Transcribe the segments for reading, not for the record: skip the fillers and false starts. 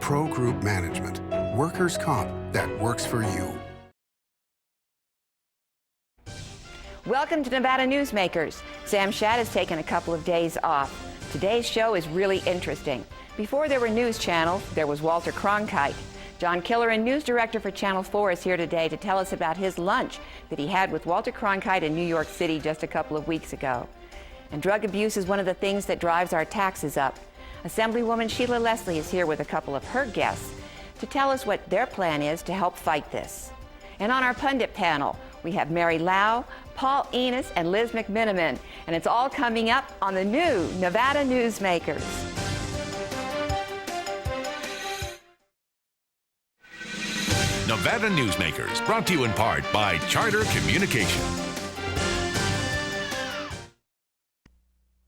Pro Group Management. Workers' comp that works for you. Welcome to Nevada Newsmakers. Sam Shad has taken a couple of days off. Today's show is really interesting. Before there were news channels, there was Walter Cronkite. Jon Killoran, news director for Channel 4, is here today to tell us about his lunch that he had with Walter Cronkite in New York City just a couple of weeks ago. And drug abuse is one of the things that drives our taxes up. Assemblywoman Sheila is here with a couple of her guests to tell us what their plan is to help fight this. And on our pundit panel, we have Mary Lau, Paul Enos, and Liz McMenamin. And it's all coming up on the new Nevada Newsmakers. Nevada Newsmakers, brought to you in part by Charter Communication.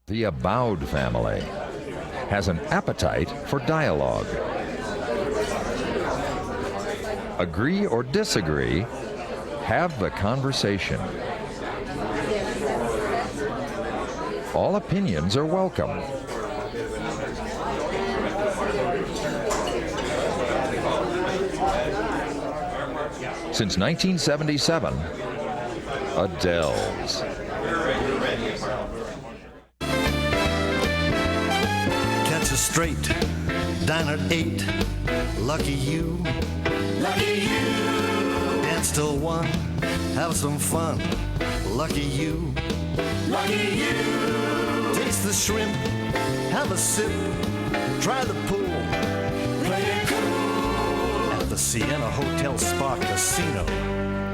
The Abowed family has an appetite for dialogue. Agree or disagree, have the conversation. All opinions are welcome. Since 1977, Adele's. Catch a straight, dine at 8, lucky you. Lucky you. Dance till 1, have some fun, lucky you. Lucky you. Taste the shrimp, have a sip, try the pool. Play it cool. At the Sienna Hotel Spa Casino,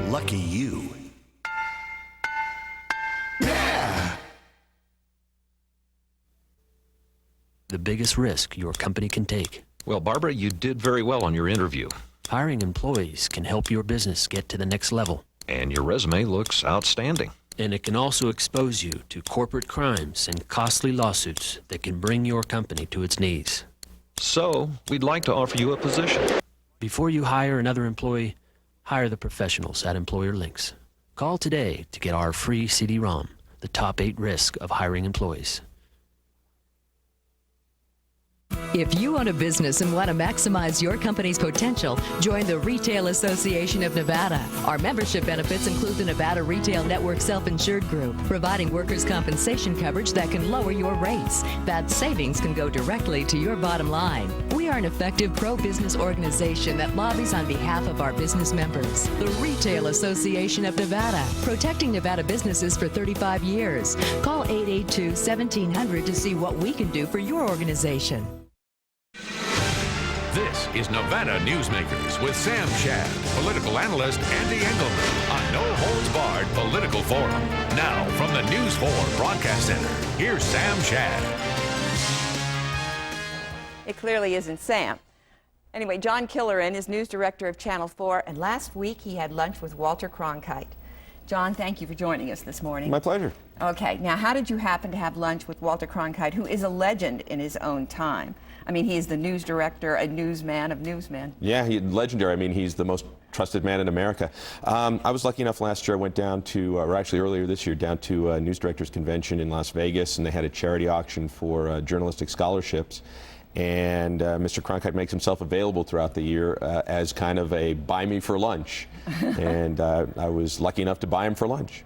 lucky you. Yeah! The biggest risk your company can take. Well, Barbara, you did very well on your interview. Hiring employees can help your business get to the next level. And your resume looks outstanding. And it can also expose you to corporate crimes and costly lawsuits that can bring your company to its knees. So, we'd like to offer you a position. Before you hire another employee, hire the professionals at Employer Links. Call today to get our free CD-ROM, The Top 8 Risk of Hiring Employees. If you own a business and want to maximize your company's potential, join the Retail Association of Nevada. Our membership benefits include the Nevada Retail Network Self-Insured Group, providing workers' compensation coverage that can lower your rates. That savings can go directly to your bottom line. We are an effective pro-business organization that lobbies on behalf of our business members. The Retail Association of Nevada, protecting Nevada businesses for 35 years. Call 882-1700 to see what we can do for your organization. This is Nevada Newsmakers with Sam Shad, political analyst Ande Engleman on No Holds Barred Political Forum. Now, from the News 4 Broadcast Center, here's Sam Shad. It clearly isn't Sam. Anyway, Jon Killoran is news director of Channel 4, and last week he had lunch with Walter Cronkite. John, thank you for joining us this morning. My pleasure. Okay, now how did you happen to have lunch with Walter Cronkite, who is a legend in his own time? I mean, he is the news director, a newsman of newsmen. Yeah, he's legendary. I mean, he's the most trusted man in America. I was lucky enough last year, I went down to, or actually earlier this year, down to a News Directors Convention in Las Vegas, and they had a charity auction for journalistic scholarships. And Mr. Cronkite makes himself available throughout the year as kind of a buy me for lunch. And I was lucky enough to buy him for lunch.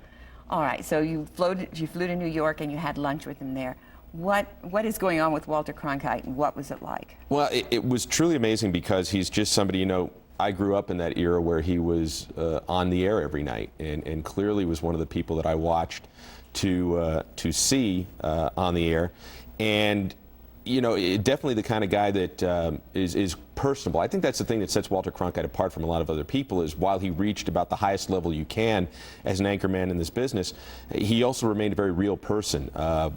All right, so you flew to New York and you had lunch with him there. What is going on with Walter Cronkite, and what was it like? Well, it was truly amazing because he's just somebody, you know, I grew up in that era where he was on the air every night, and clearly was one of the people that I watched to see on the air. And you know, definitely the kind of guy that is personable. I think that's the thing that sets Walter Cronkite apart from a lot of other people, is while he reached about the highest level you can as an anchorman in this business, he also remained a very real person.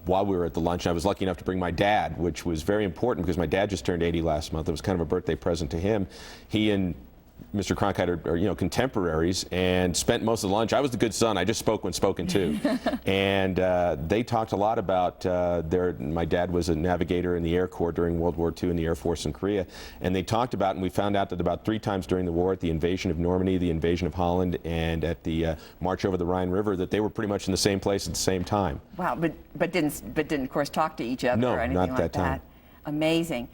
While we were at the lunch, I was lucky enough to bring my dad, which was very important because my dad just turned 80 last month. It was kind of a birthday present to him. He and Mr. Cronkite are, you know, contemporaries, and spent most of the lunch. I was the good son. I just spoke when spoken to. And they talked a lot about my dad was a navigator in the Air Corps during World War II in the Air Force in Korea. And they talked about, and we found out that about 3 times during the war, at the invasion of Normandy, the invasion of Holland, and at the march over the Rhine River, that they were pretty much in the same place at the same time. Wow, but didn't of course talk to each other or anything like that. No, not that time. amazing.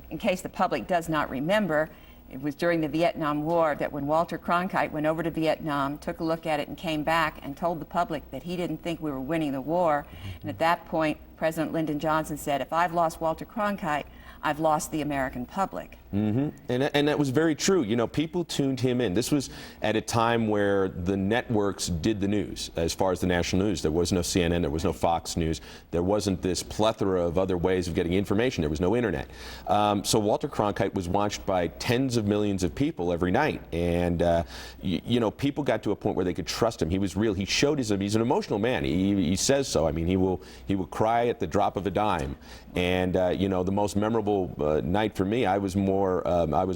In case the public does not remember, it was during the Vietnam War that when Walter Cronkite went over to Vietnam, took a look at it and came back and told the public that he didn't think we were winning the war. And at that point, President Lyndon Johnson said, if I've lost Walter Cronkite, I've lost the American public. And that was very true. You know, people tuned him in. This was at a time where the networks did the news, as far as the national news. There was no CNN, there was no Fox News. There wasn't this plethora of other ways of getting information. There was no internet. So Walter Cronkite was watched by tens of millions of people every night. And, you know, people got to a point where they could trust him. He was real. He showed he's an emotional man. He says so. I mean, he will cry at the drop of a dime. And, you know, the most memorable night for me, I was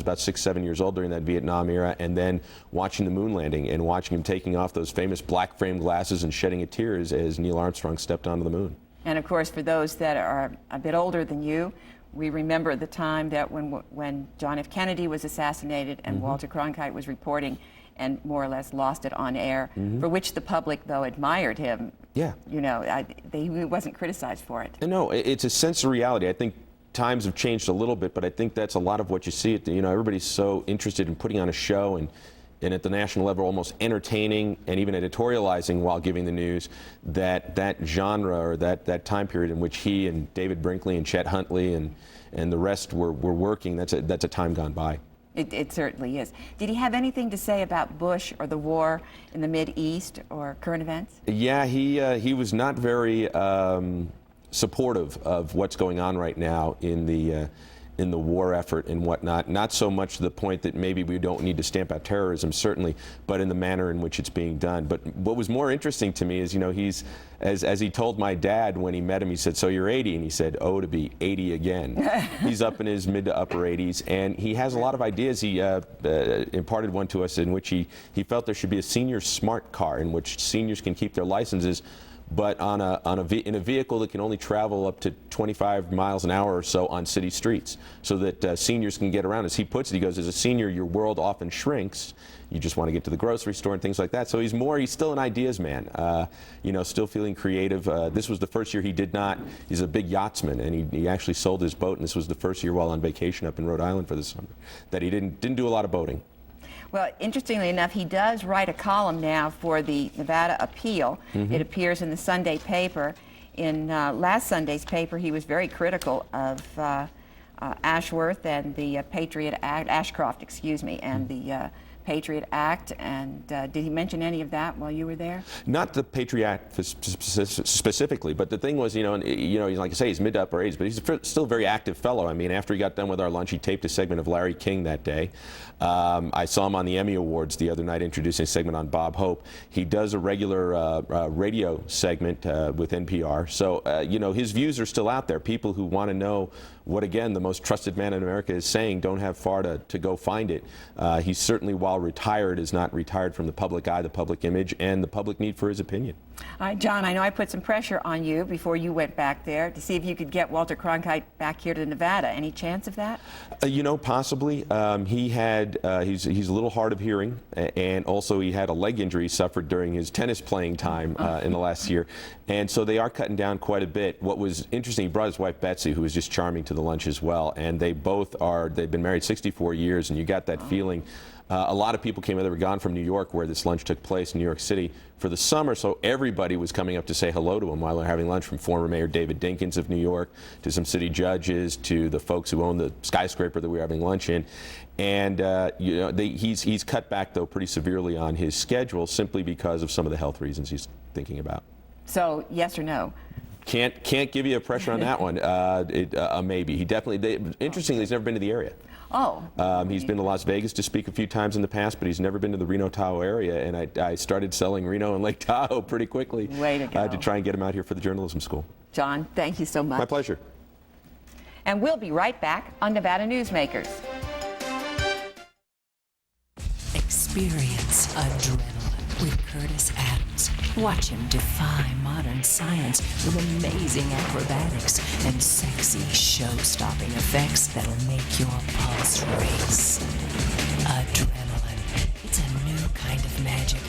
about 6, 7 years old during that Vietnam era, and then watching the moon landing and watching him taking off those famous black frame glasses and shedding a tear as Neil Armstrong stepped onto the moon. And of course, for those that are a bit older than you, we remember the time that when John F. Kennedy was assassinated and Walter Cronkite was reporting and more or less lost it on air, for which the public, though, admired him. Yeah. You know, he wasn't criticized for it. No, it's a sense of reality. I think times have changed a little bit, but I think that's a lot of what you see. You know, everybody's so interested in putting on a show and at the national level almost entertaining and even editorializing while giving the news, that genre or that time period in which he and David Brinkley and Chet Huntley and the rest were working, that's a time gone by. It certainly is. Did he have anything to say about Bush or the war in the Mideast or current events? Yeah, he was not very supportive of what's going on right now in the war effort and whatnot. Not so much to the point that maybe we don't need to stamp out terrorism, certainly, but in the manner in which it's being done. But what was more interesting to me is, you know, he's, as he told my dad when he met him, he said, "So you're 80?" And he said, "Oh, to be 80 again." He's up in his mid to upper 80s, and he has a lot of ideas. He imparted one to us in which he felt there should be a senior smart car in which seniors can keep their licenses, but in a vehicle that can only travel up to 25 miles an hour or so on city streets, so that seniors can get around. As he puts it, he goes, as a senior, your world often shrinks. You just want to get to the grocery store and things like that. So he's still an ideas man, you know, still feeling creative. This was the first year he's a big yachtsman, and he actually sold his boat, and this was the first year while on vacation up in Rhode Island for the summer that he didn't do a lot of boating. Well, interestingly enough, he does write a column now for the Nevada Appeal. It appears in the Sunday paper. In last Sunday's paper, he was very critical of Ashworth and the Patriot Act, Ashcroft, excuse me, and the Patriot Act. And did he mention any of that while you were there? Not the Patriot Act specifically, but the thing was, you know, like I say, he's mid to upper age, but he's still a very active fellow. I mean, after he got done with our lunch, he taped a segment of Larry King that day. I saw him on the Emmy Awards the other night introducing a segment on Bob Hope. He does a regular radio segment with NPR. So, you know, his views are still out there. People who want to know what, again, the most trusted man in America is saying don't have far to go find it. He's certainly, while retired, is not retired from the public eye, the public image, and the public need for his opinion. All right, John, I know I put some pressure on you before you went back there to see if you could get Walter Cronkite back here to Nevada. Any chance of that? You know, possibly. He's a little hard of hearing, and also he had a leg injury he suffered during his tennis playing time in the last year. And so they are cutting down quite a bit. What was interesting, he brought his wife Betsy, who was just charming, to the lunch as well. And they've been married 64 years, and you got that feeling. A lot of people came in. They were gone from New York, where this lunch took place in New York City for the summer, so everybody was coming up to say hello to him while they're having lunch, from former Mayor David Dinkins of New York to some city judges to the folks who own the skyscraper that we were having lunch in. And you know, he's cut back, though, pretty severely on his schedule, simply because of some of the health reasons he's thinking about. So, yes or no? Can't give you a pressure on that one. Maybe. He definitely. Interestingly, he's never been to the area. Oh. He's been to Las Vegas to speak a few times in the past, but he's never been to the Reno Tahoe area. And I started selling Reno and Lake Tahoe pretty quickly. Way to go. To try and get him out here for the journalism school. John, thank you so much. My pleasure. And we'll be right back on Nevada Newsmakers. Experience adrenaline with Curtis Adams. Watch him defy modern science with amazing acrobatics and sexy show-stopping effects that'll make your pulse race. Adrenaline. It's a new kind of magic.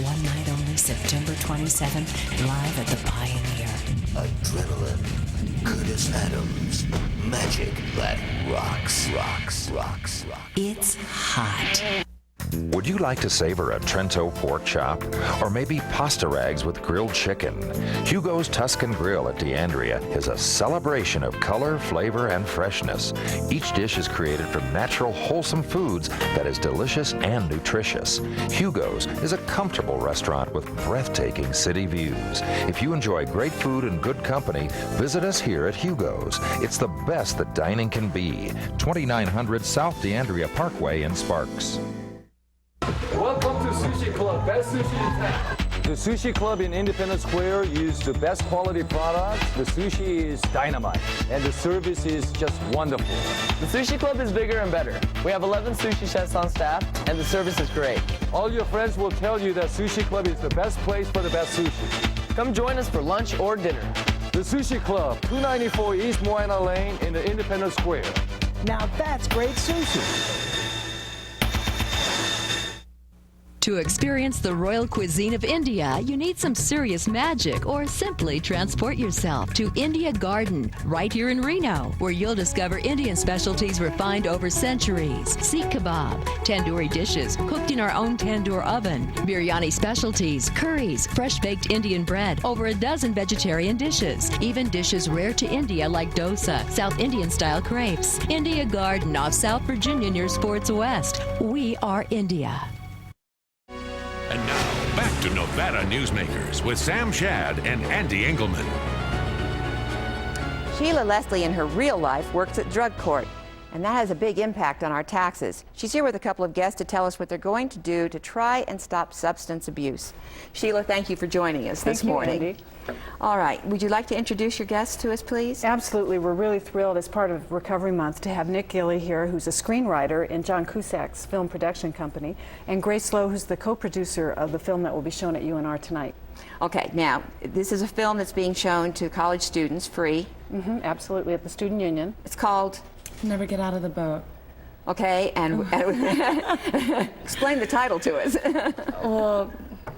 One night only, September 27th, live at the Pioneer. Adrenaline. Curtis Adams. Magic that rocks. It's hot. Would you like to savor a Trento pork chop? Or maybe pasta rags with grilled chicken? Hugo's Tuscan Grill at D'Andrea is a celebration of color, flavor, and freshness. Each dish is created from natural, wholesome foods that is delicious and nutritious. Hugo's is a comfortable restaurant with breathtaking city views. If you enjoy great food and good company, visit us here at Hugo's. It's the best that dining can be. 2900 South D'Andrea Parkway in Sparks. Welcome to Sushi Club, best sushi in town. The Sushi Club in Independence Square uses the best quality products. The sushi is dynamite, and the service is just wonderful. The Sushi Club is bigger and better. We have 11 sushi chefs on staff, and the service is great. All your friends will tell you that Sushi Club is the best place for the best sushi. Come join us for lunch or dinner. The Sushi Club, 294 East Moana Lane in the Independence Square. Now that's great sushi. To experience the royal cuisine of India, you need some serious magic or simply transport yourself to India Garden, right here in Reno, where you'll discover Indian specialties refined over centuries. Seekh kebab, tandoori dishes cooked in our own tandoor oven, biryani specialties, curries, fresh-baked Indian bread, over a dozen vegetarian dishes, even dishes rare to India like dosa, South Indian-style crepes. India Garden off South Virginia near Sports West. We are India. And now, back to Nevada Newsmakers with Sam Shad and Ande Engleman. Sheila Leslie in her real life works at drug court, and that has a big impact on our taxes. She's here with a couple of guests to tell us what they're going to do to try and stop substance abuse. Sheila, thank you for joining us this morning. Thank you, Ande. All right, would you like to introduce your guests to us, please? Absolutely. We're really thrilled as part of Recovery Month to have Nick Gillie here, who's a screenwriter in John Cusack's film production company, and Grace Lowe, who's the co-producer of the film that will be shown at UNR tonight. Okay, now, this is a film that's being shown to college students free. Absolutely, at the Student Union. It's called Never Get Out of the Boat. Okay, and explain the title to us. Well,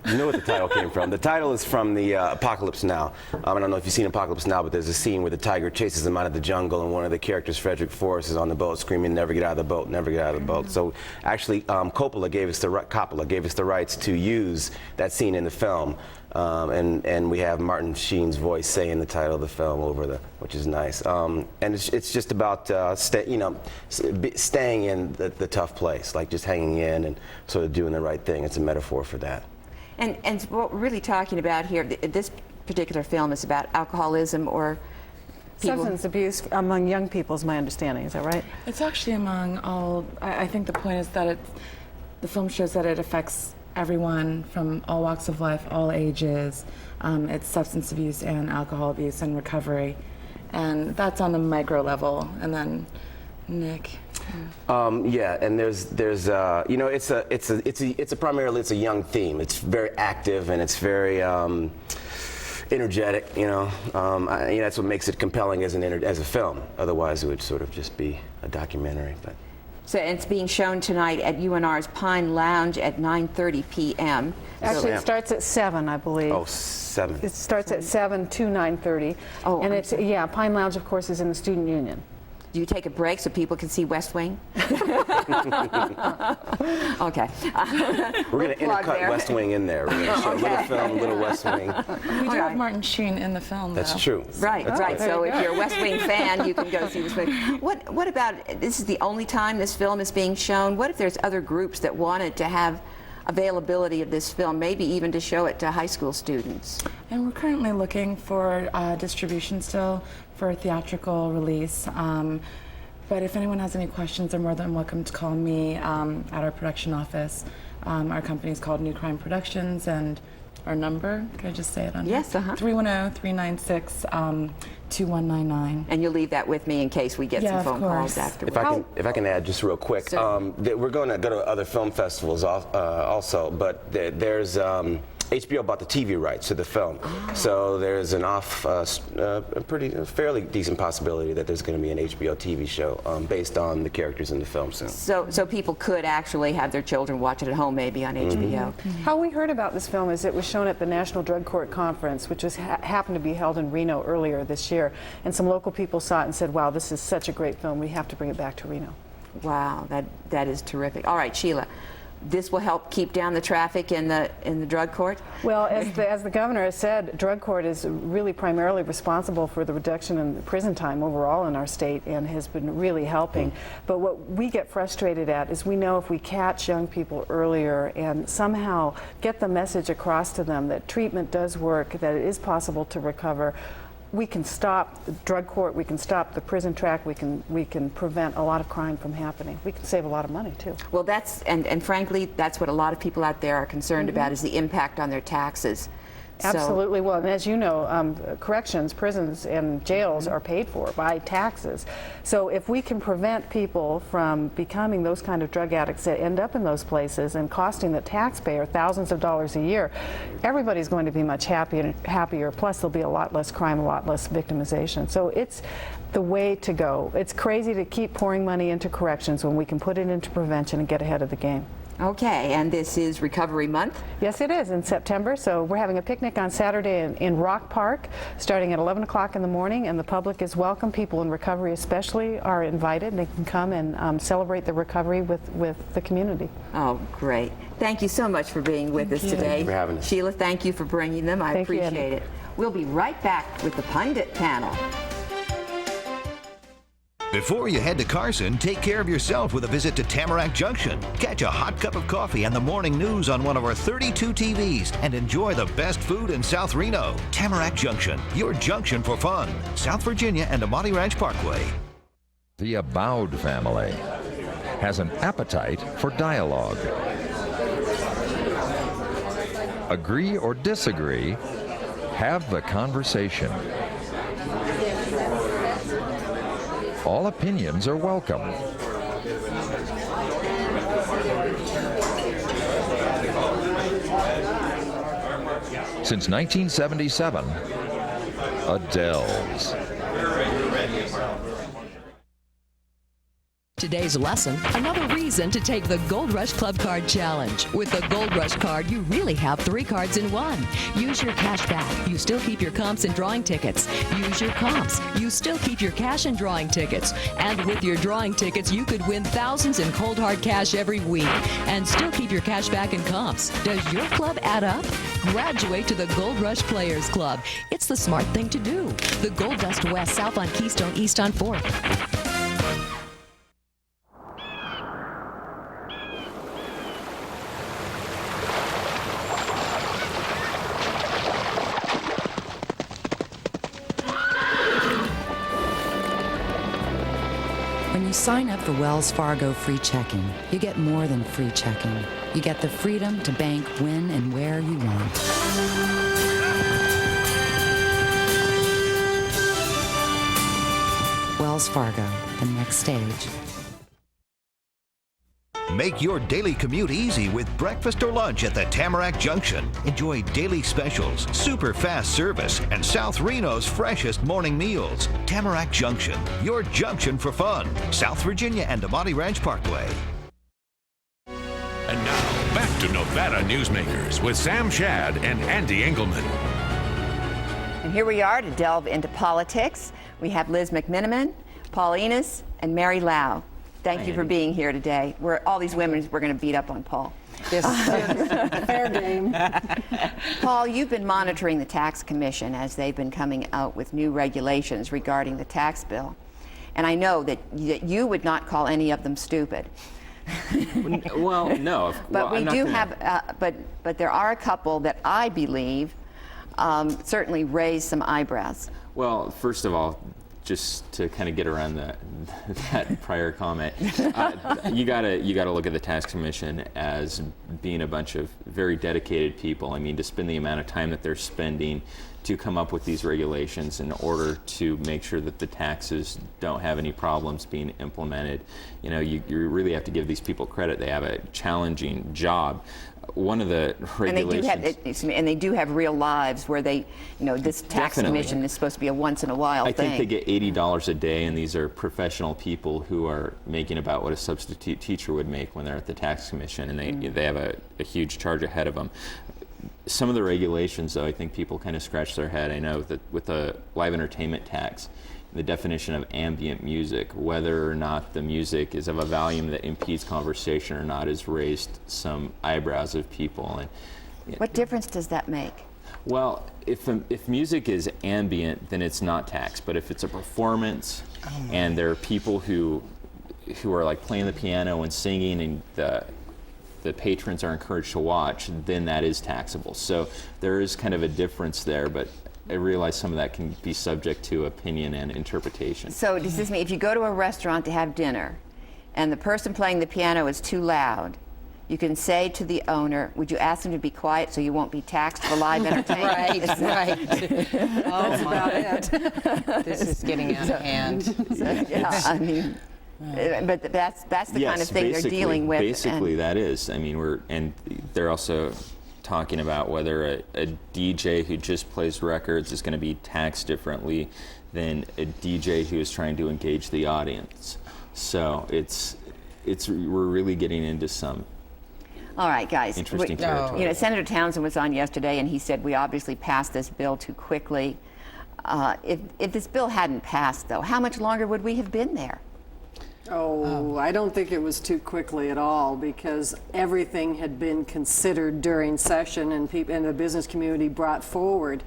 you know what the title came from. The title is from the Apocalypse Now. I don't know if you've seen Apocalypse Now, but there's a scene where the tiger chases him out of the jungle, and one of the characters, Frederick Forrest, is on the boat screaming, "Never get out of the boat, never get out of the boat." So actually, Coppola gave us the rights to use that scene in the film, and we have Martin Sheen's voice saying the title of the film over which is nice. And it's just about staying in the tough place, like just hanging in and sort of doing the right thing. It's a metaphor for that. And what we're really talking about here, this particular film is about alcoholism or substance abuse among young people is my understanding. Is that right? It's actually among all. I think the point is that the film shows that it affects everyone from all walks of life, all ages. It's substance abuse and alcohol abuse and recovery, and that's on the micro level. And then Nick. Yeah, and there's primarily it's a young theme. It's very active and it's very energetic. That's what makes it compelling as a film. Otherwise, it would sort of just be a documentary. But so it's being shown tonight at UNR's Pine Lounge at 9:30 p.m. Actually, it starts at 7, I believe. Oh, 7. It starts at 7 to 9:30. Oh, and it's Pine Lounge, of course, is in the Student Union. Do you take a break so people can see West Wing? Okay. We're going to intercut West Wing in there. We're going to show a little film, a little West Wing. We do have Martin Sheen in the film, That's though. true. Right, right. So if you're a West Wing fan, you can go see this movie. What about, this is the only time this film is being shown? What if there's other groups that wanted to have availability of this film, maybe even to show it to high school students? And we're currently looking for distribution still for a theatrical release. But if anyone has any questions, they're more than welcome to call me at our production office. Our company is called New Crime Productions, and our number, can I just say it on Yes, 310-396-2199. And you'll leave that with me in case we get some phone calls afterwards. If I can add just real quick, we're going to go to other film festivals also, but there's HBO bought the TV rights to the film, so there's an fairly decent possibility that there's going to be an HBO TV show based on the characters in the film soon. So people could actually have their children watch it at home, maybe on HBO. How we heard about this film is it was shown at the National Drug Court Conference, which was happened to be held in Reno earlier this year, and some local people saw it and said, "Wow, this is such a great film. We have to bring it back to Reno." Wow, that is terrific. All right, Sheila, this will help keep down the traffic in the drug court? Well, as the governor has said, drug court is really primarily responsible for the reduction in prison time overall in our state and has been really helping. But what we get frustrated at is we know if we catch young people earlier and somehow get the message across to them that treatment does work, that it is possible to recover, we can stop the drug court, we can stop the prison track, we can prevent a lot of crime from happening. We can save a lot of money too. Well, that's and frankly, that's what a lot of people out there are concerned about, is the impact on their taxes. Absolutely. Well, and as you know, corrections, prisons, and jails are paid for by taxes. So if we can prevent people from becoming those kind of drug addicts that end up in those places and costing the taxpayer thousands of dollars a year, everybody's going to be much happier. Plus, there'll be a lot less crime, a lot less victimization. So it's the way to go. It's crazy to keep pouring money into corrections when we can put it into prevention and get ahead of the game. Okay, and this is Recovery Month? Yes, it is, in September. So we're having a picnic on Saturday in Rock Park, starting at 11 o'clock in the morning, and the public is welcome. People in recovery especially are invited. They can come and celebrate the recovery with the community. Oh, great. Thank you so much for being with us today. Thank you for having us. Sheila, thank you for bringing them. I appreciate it. We'll be right back with the Pundit panel. Before you head to Carson, take care of yourself with a visit to Tamarack Junction. Catch a hot cup of coffee and the morning news on one of our 32 TVs and enjoy the best food in South Reno. Tamarack Junction, your junction for fun. South Virginia and Amati Ranch Parkway. The Abowed family has an appetite for dialogue. Agree or disagree, have the conversation. All opinions are welcome. Since 1977, Adele's. Today's lesson, another reason to take the Gold Rush Club Card Challenge. With the Gold Rush Card, you really have 3 cards in one. Use your cash back. You still keep your comps and drawing tickets. Use your comps. You still keep your cash and drawing tickets. And with your drawing tickets, you could win thousands in cold hard cash every week. And still keep your cash back and comps. Does your club add up? Graduate to the Gold Rush Players Club. It's the smart thing to do. The Gold Dust West, south on Keystone, east on 4th. When you sign up for Wells Fargo free checking, you get more than free checking. You get the freedom to bank when and where you want. Wells Fargo, the next stage. Make your daily commute easy with breakfast or lunch at the Tamarack Junction. Enjoy daily specials, super fast service, and South Reno's freshest morning meals. Tamarack Junction, your junction for fun. South Virginia and Amati Ranch Parkway. And now, back to Nevada Newsmakers with Sam Shad and Ande Engleman. And here we are to delve into politics. We have Liz McMenamin, Paul Enos, and Mary Lau. Thank you for being here today. All these women, we're going to beat up on Paul. Yes, fair game. Paul, you've been monitoring the Tax Commission as they've been coming out with new regulations regarding the tax bill. And I know that you would not call any of them stupid. Well, no. But we do have, but there are a couple that I believe certainly raise some eyebrows. Well, first of all, just to kind of get around that prior comment, you gotta look at the Tax Commission as being a bunch of very dedicated people. I mean, to spend the amount of time that they're spending to come up with these regulations in order to make sure that the taxes don't have any problems being implemented. You know, you really have to give these people credit. They have a challenging job. one of the regulations. And they do have real lives where they, this tax commission is supposed to be a once in a while thing. I think they get $80 a day, and these are professional people who are making about what a substitute teacher would make when they're at the tax commission, and they have a huge charge ahead of them. Some of the regulations, though, I think people kind of scratch their head. I know that with the live entertainment tax, the definition of ambient music, whether or not the music is of a volume that impedes conversation or not, has raised some eyebrows of people. And what difference does that make? Well, if music is ambient, then it's not taxed. But if it's a performance, and there are people who are like playing the piano and singing, and the patrons are encouraged to watch, then that is taxable. So there is kind of a difference there, but I realize some of that can be subject to opinion and interpretation. So does this mean if you go to a restaurant to have dinner and the person playing the piano is too loud, you can say to the owner, would you ask them to be quiet so you won't be taxed for live entertainment? Right. That's about it. This is getting out of hand. I mean, but that's the kind of thing they're dealing with. Basically, that is. I mean, and they're also talking about whether a DJ who just plays records is going to be taxed differently than a DJ who is trying to engage the audience. So we're really getting into some all right, guys. Interesting territory. Senator Townsend was on yesterday, and he said we obviously passed this bill too quickly. If this bill hadn't passed, though, how much longer would we have been there? I don't think it was too quickly at all, because everything had been considered during session, and the business community brought forward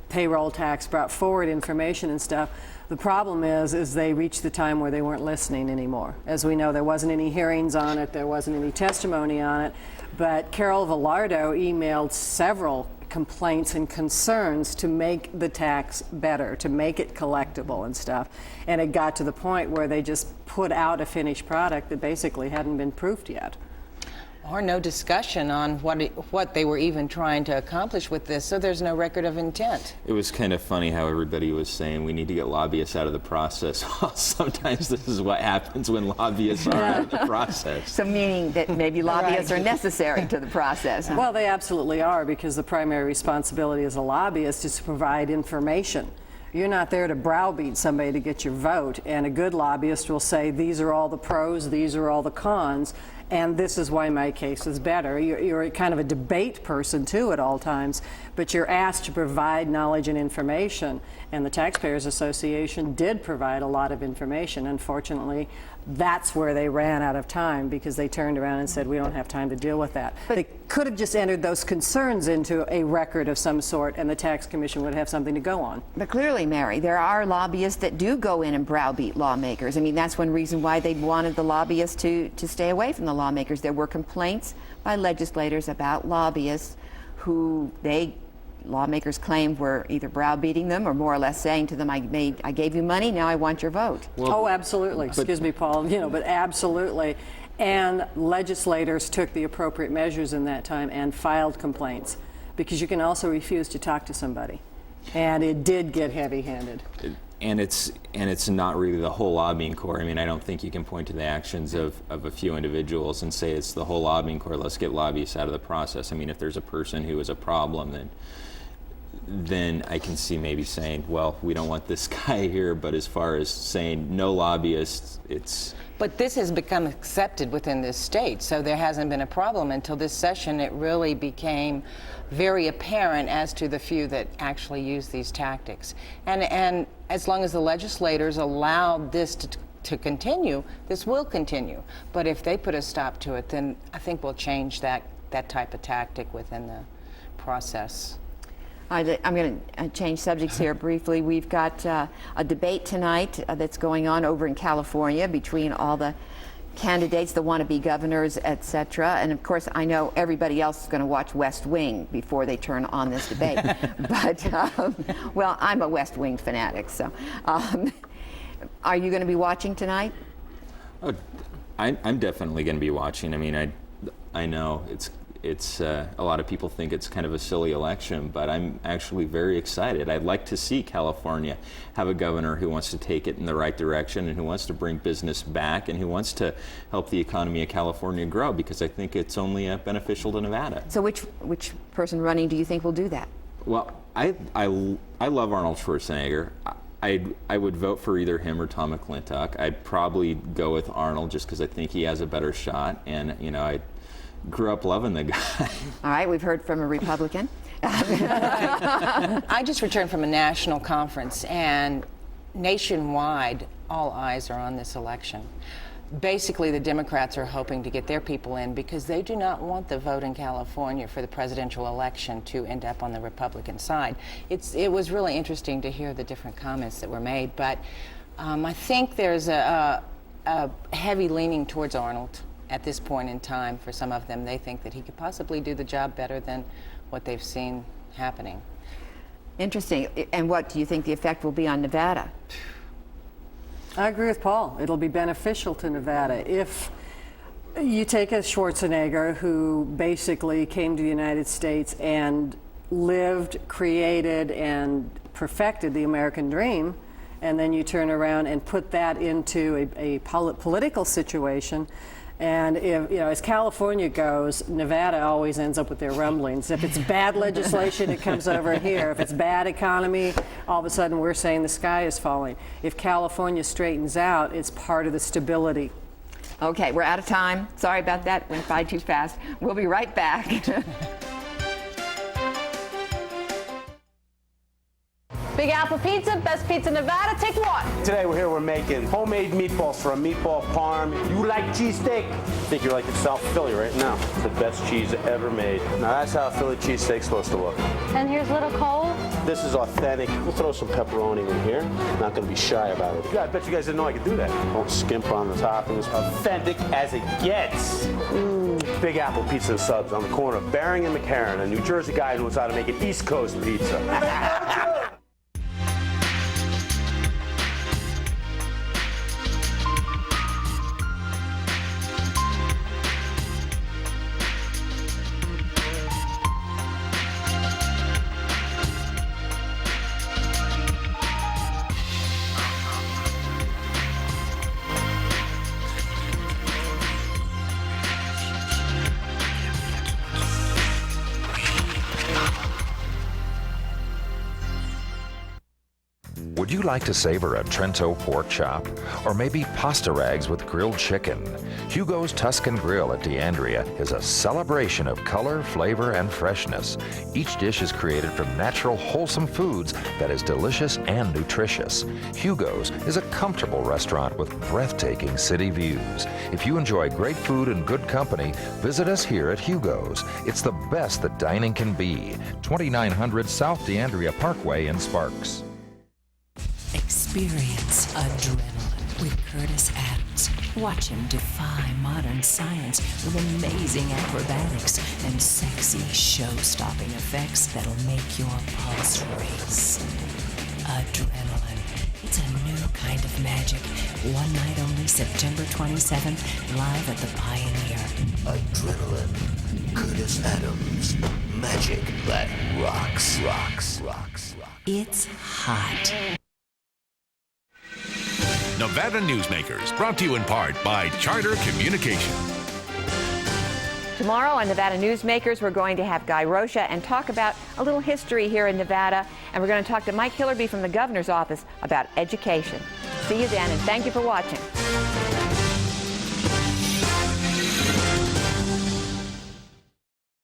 payroll tax, brought forward information and stuff. The problem is they reached the time where they weren't listening anymore. As we know, there wasn't any hearings on it, there wasn't any testimony on it, but Carol Villardo emailed several complaints and concerns to make the tax better, to make it collectible and stuff. And it got to the point where they just put out a finished product that basically hadn't been proofed yet. Or no discussion on what they were even trying to accomplish with this, so there's no record of intent. It was kind of funny how everybody was saying we need to get lobbyists out of the process. Well, sometimes this is what happens when lobbyists are out of the process. So meaning that maybe lobbyists are necessary to the process. Huh? Well, they absolutely are, because the primary responsibility as a lobbyist is to provide information. You're not there to browbeat somebody to get your vote, and a good lobbyist will say, these are all the pros, these are all the cons, and this is why my case is better. You're kind of a debate person, too, at all times, but you're asked to provide knowledge and information, and the Taxpayers Association did provide a lot of information. Unfortunately, that's where they ran out of time, because they turned around and said, we don't have time to deal with that. But they could have just entered those concerns into a record of some sort, and the Tax Commission would have something to go on. But clearly, Mary, there are lobbyists that do go in and browbeat lawmakers. I mean, that's one reason why they wanted the lobbyists to stay away from the lawmakers. There were complaints by legislators about lobbyists who lawmakers claimed were either browbeating them or more or less saying to them, I gave you money, now I want your vote. Well, absolutely. Excuse me, Paul. But absolutely. And legislators took the appropriate measures in that time and filed complaints, because you can also refuse to talk to somebody. And it did get heavy-handed. And it's not really the whole lobbying corps. I mean, I don't think you can point to the actions of a few individuals and say it's the whole lobbying corps. Let's get lobbyists out of the process. I mean, if there's a person who is a problem, then I can see maybe saying, well, we don't want this guy here. But as far as saying no lobbyists, it's... But this has become accepted within this state, so there hasn't been a problem until this session. It really became very apparent as to the few that actually use these tactics. And as long as the legislators allow this to continue, this will continue. But if they put a stop to it, then I think we'll change that type of tactic within the process. I'm going to change subjects here briefly. We've got a debate tonight that's going on over in California between all the candidates, the wannabe governors, etc. And of course, I know everybody else is going to watch West Wing before they turn on this debate. But, well, I'm a West Wing fanatic, so. Are you going to be watching tonight? Oh, I'm definitely going to be watching. I mean, I know it's a lot of people think it's kind of a silly election, but I'm actually very excited. I'd like to see California have a governor who wants to take it in the right direction and who wants to bring business back and who wants to help the economy of California grow, because I think it's only beneficial to Nevada. So which person running do you think will do that? Well, I love Arnold Schwarzenegger. I would vote for either him or Tom McClintock. I'd probably go with Arnold just because I think he has a better shot, and I grew up loving the guy. All right, we've heard from a Republican. I just returned from a national conference, and nationwide, all eyes are on this election. Basically, the Democrats are hoping to get their people in because they do not want the vote in California for the presidential election to end up on the Republican side. It was really interesting to hear the different comments that were made, but I think there's a heavy leaning towards Arnold at this point in time. For some of them, they think that he could possibly do the job better than what they've seen happening. Interesting. And what do you think the effect will be on Nevada? I agree with Paul. It'll be beneficial to Nevada. If you take a Schwarzenegger who basically came to the United States and lived, created, and perfected the American dream, and then you turn around and put that into a political situation, and if, as California goes, Nevada always ends up with their rumblings. If it's bad legislation, it comes over here. If it's bad economy, all of a sudden we're saying the sky is falling. If California straightens out, it's part of the stability. Okay, we're out of time. Sorry about that. Went by too fast. We'll be right back. Big Apple Pizza, best pizza in Nevada. Take one. Today we're making homemade meatballs for a meatball parm. You like cheesesteak? I think you're like in South Philly right now. It's the best cheese ever made. Now that's how a Philly cheesesteak's supposed to look. And here's Little Cole. This is authentic. We'll throw some pepperoni in here. Not going to be shy about it. I bet you guys didn't know I could do that. Don't skimp on the toppings. Authentic as it gets. Big Apple Pizza and Subs on the corner of Bering and McCarran, a New Jersey guy who knows how to make an East Coast pizza. Would you like to savor a Trento pork chop? Or maybe pasta rags with grilled chicken? Hugo's Tuscan Grill at D'Andrea is a celebration of color, flavor, and freshness. Each dish is created from natural, wholesome foods that is delicious and nutritious. Hugo's is a comfortable restaurant with breathtaking city views. If you enjoy great food and good company, visit us here at Hugo's. It's the best that dining can be. 2900 South D'Andrea Parkway in Sparks. Experience adrenaline with Curtis Adams. Watch him defy modern science with amazing acrobatics and sexy show-stopping effects that'll make your pulse race. Adrenaline. It's a new kind of magic. One night only, September 27th, live at the Pioneer. Adrenaline. Curtis Adams. Magic that rocks. It's hot. Nevada Newsmakers, brought to you in part by Charter Communication. Tomorrow on Nevada Newsmakers, we're going to have Guy Rocha and talk about a little history here in Nevada. And we're going to talk to Mike Hillerby from the governor's office about education. See you then, and thank you for watching.